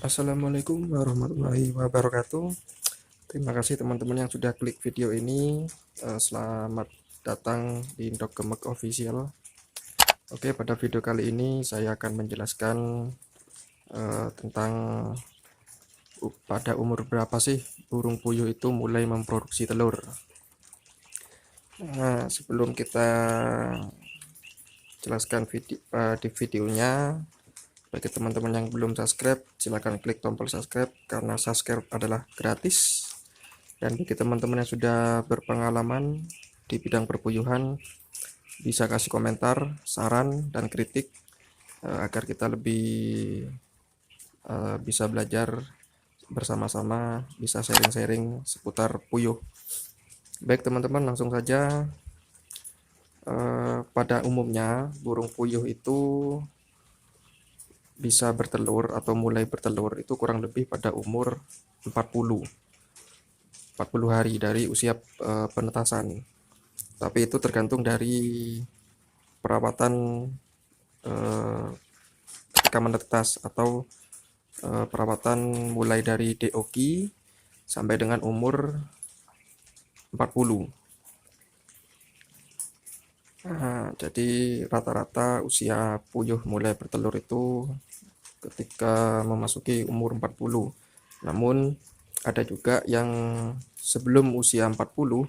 Assalamualaikum warahmatullahi wabarakatuh. Terima kasih teman-teman yang sudah klik video ini. Selamat datang di Indok Gemek Official. Oke, pada video kali ini saya akan menjelaskan tentang pada umur berapa sih burung puyuh itu mulai memproduksi telur. Nah, sebelum kita jelaskan di videonya, bagi teman-teman yang belum subscribe, silahkan klik tombol subscribe karena subscribe adalah gratis. Dan bagi teman-teman yang sudah berpengalaman di bidang perpuyuhan, bisa kasih komentar, saran, dan kritik agar kita lebih bisa belajar bersama-sama, bisa sharing-sharing seputar puyuh. Baik teman-teman, langsung saja. Pada umumnya burung puyuh itu bisa bertelur atau mulai bertelur itu kurang lebih pada umur 40 hari dari usia penetasan. Tapi itu tergantung dari perawatan ketika menetas atau perawatan mulai dari DOQ sampai dengan umur 40. Nah, jadi rata-rata usia puyuh mulai bertelur itu ketika memasuki umur 40. Namun ada juga yang sebelum usia 40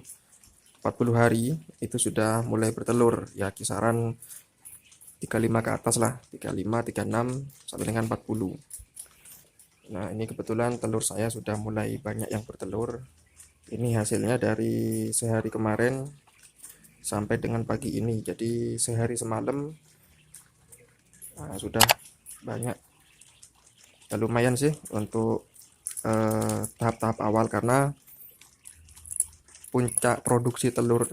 hari itu sudah mulai bertelur, ya kisaran 35 ke atas lah, 35, 36 sampai dengan 40. Nah, ini kebetulan telur saya sudah mulai banyak yang bertelur. Ini hasilnya dari sehari kemarin sampai dengan pagi ini. Jadi sehari semalam sudah banyak. Lumayan sih untuk tahap-tahap awal, karena puncak produksi telur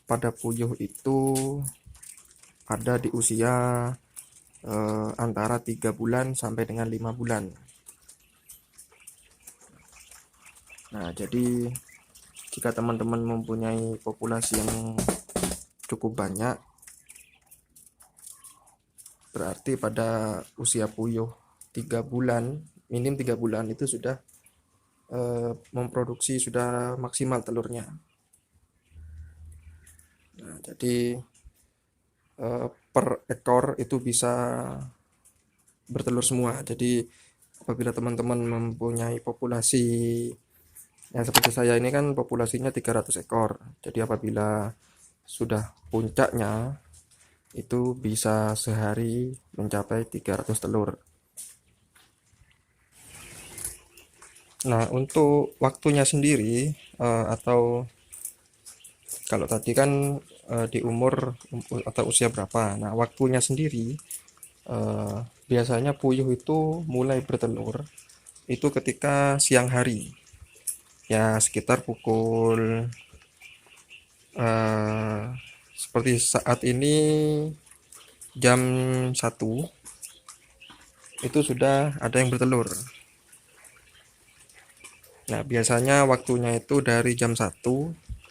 pada puyuh itu ada di usia antara 3 bulan sampai dengan 5 bulan. Nah, jadi jika teman-teman mempunyai populasi yang cukup banyak, berarti pada usia puyuh 3 bulan, minim 3 bulan itu sudah memproduksi, sudah maksimal telurnya. Nah, jadi per ekor itu bisa bertelur semua. Jadi apabila teman-teman mempunyai populasi yang seperti saya ini, kan populasinya 300 ekor. Jadi apabila sudah puncaknya itu bisa sehari mencapai 300 telur. Nah, untuk waktunya sendiri atau kalau tadi kan di umur atau usia berapa. Nah, waktunya sendiri biasanya puyuh itu mulai bertelur itu ketika siang hari. Ya, sekitar pukul seperti saat ini jam 1 itu sudah ada yang bertelur. Nah, biasanya waktunya itu dari jam 1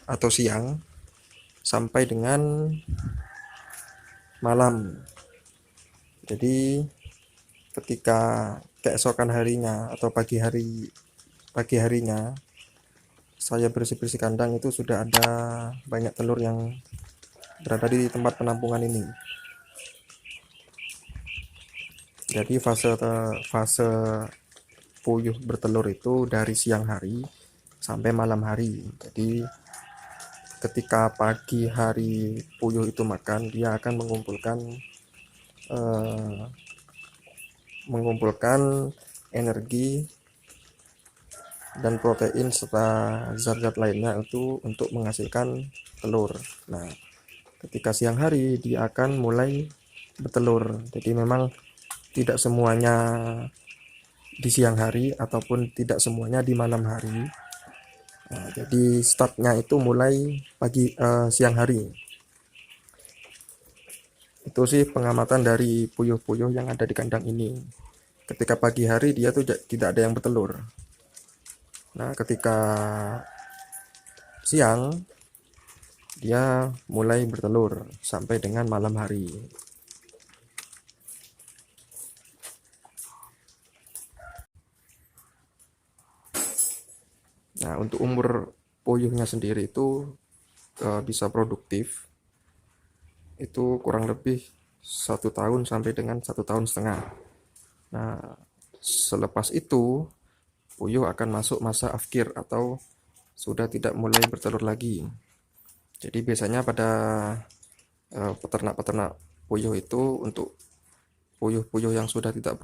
atau siang sampai dengan malam. Jadi ketika keesokan harinya atau pagi harinya saya bersih-bersih kandang, itu sudah ada banyak telur yang berada di tempat penampungan ini. Jadi fase puyuh bertelur itu dari siang hari sampai malam hari. Jadi ketika pagi hari puyuh itu makan, dia akan mengumpulkan energi dan protein serta zat-zat lainnya itu untuk menghasilkan telur. Nah, ketika siang hari dia akan mulai bertelur. Jadi memang tidak semuanya di siang hari ataupun tidak semuanya di malam hari. Nah, jadi startnya itu mulai siang hari. Itu sih pengamatan dari puyuh-puyuh yang ada di kandang ini. Ketika pagi hari dia tuh tidak ada yang bertelur. Nah, ketika siang dia mulai bertelur sampai dengan malam hari. Nah, untuk umur puyuhnya sendiri itu bisa produktif itu kurang lebih 1 tahun sampai dengan 1,5 tahun. Nah, selepas itu puyuh akan masuk masa afkir atau sudah tidak mulai bertelur lagi. Jadi biasanya pada peternak-peternak puyuh itu, untuk puyuh-puyuh yang sudah tidak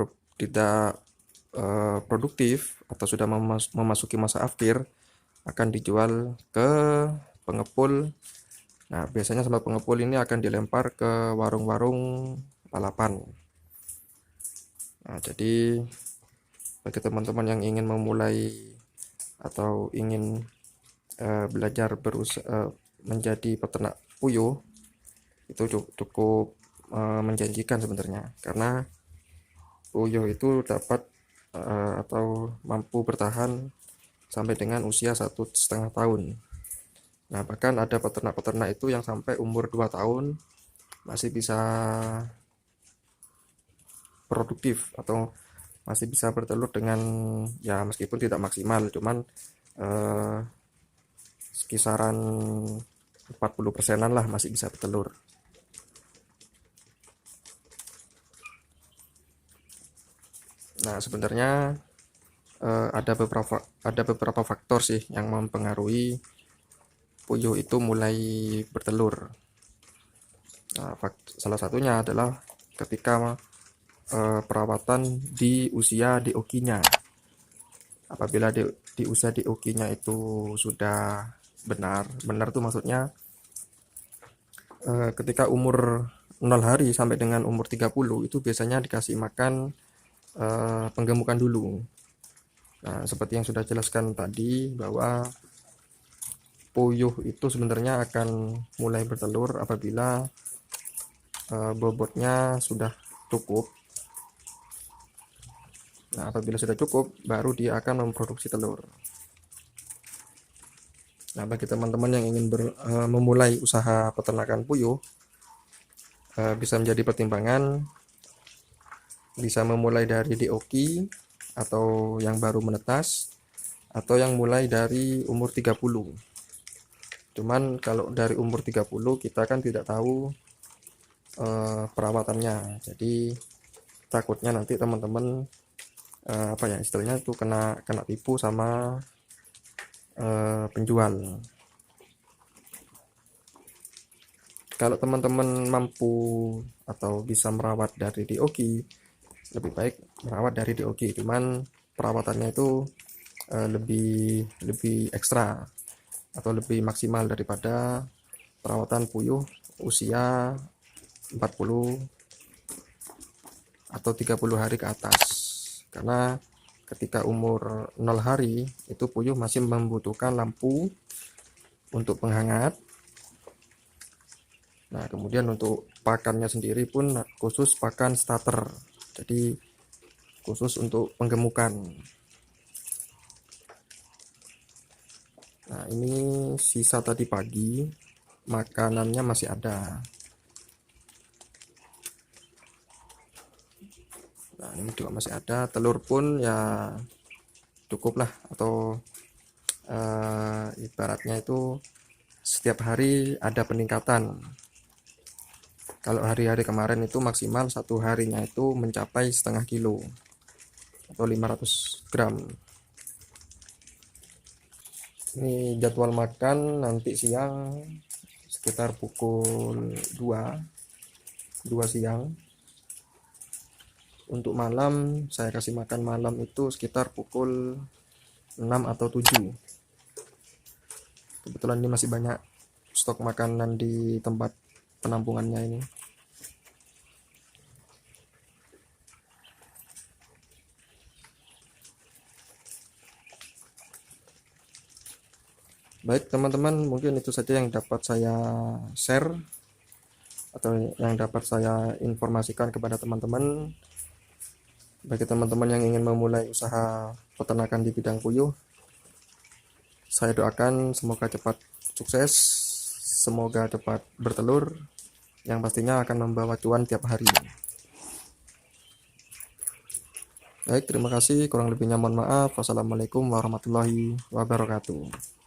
produktif atau sudah memasuki masa afkir, akan dijual ke pengepul. Nah, biasanya sama pengepul ini akan dilempar ke warung-warung balapan. Nah, jadi bagi teman-teman yang ingin memulai atau ingin belajar menjadi peternak puyuh, itu cukup menjanjikan sebenarnya, karena puyuh itu dapat atau mampu bertahan sampai dengan usia 1,5 tahun. Nah, bahkan ada peternak-peternak itu yang sampai umur 2 tahun masih bisa produktif atau masih bisa bertelur dengan, ya meskipun tidak maksimal, cuman kisaran 40%-an lah masih bisa bertelur. Nah, sebenarnya ada beberapa faktor sih yang mempengaruhi puyuh itu mulai bertelur. Nah, salah satunya adalah ketika perawatan di usia DOQ-nya. Apabila di usia DOQ-nya itu sudah benar tuh maksudnya ketika umur 0 hari sampai dengan umur 30 itu biasanya dikasih makan penggemukan dulu. Nah, seperti yang sudah jelaskan tadi, bahwa puyuh itu sebenarnya akan mulai bertelur apabila bobotnya sudah cukup. Nah, apabila sudah cukup, baru dia akan memproduksi telur. Nah, bagi teman-teman yang ingin memulai usaha peternakan puyuh, bisa menjadi pertimbangan, bisa memulai dari DOQ atau yang baru menetas, atau yang mulai dari umur 30. Cuman kalau dari umur 30 kita kan tidak tahu perawatannya, jadi takutnya nanti teman-teman apa ya istilahnya itu kena tipu sama penjual. Kalau teman-teman mampu atau bisa merawat dari DOQ, lebih baik merawat dari DOQ, cuman perawatannya itu lebih ekstra atau lebih maksimal daripada perawatan puyuh usia 40 atau 30 hari ke atas. Karena ketika umur 0 hari itu puyuh masih membutuhkan lampu untuk penghangat. Nah, kemudian untuk pakannya sendiri pun khusus pakan starter, jadi khusus untuk penggemukan. Nah, ini sisa tadi pagi, makanannya masih ada. Nah, ini juga masih ada. Telur pun ya cukup lah, atau ibaratnya itu setiap hari ada peningkatan. Kalau hari-hari kemarin itu maksimal satu harinya itu mencapai 0,5 kilo atau 500 gram. Ini jadwal makan nanti siang sekitar pukul 2 siang. Untuk malam saya kasih makan malam itu sekitar pukul 6 atau 7. Kebetulan ini masih banyak stok makanan di tempat penampungannya ini. Baik teman-teman, mungkin itu saja yang dapat saya share atau yang dapat saya informasikan kepada teman-teman. Bagi teman-teman yang ingin memulai usaha peternakan di bidang puyuh, saya doakan semoga cepat sukses, semoga cepat bertelur, yang pastinya akan membawa cuan tiap hari. Baik, terima kasih. Kurang lebihnya mohon maaf. Wassalamualaikum warahmatullahi wabarakatuh.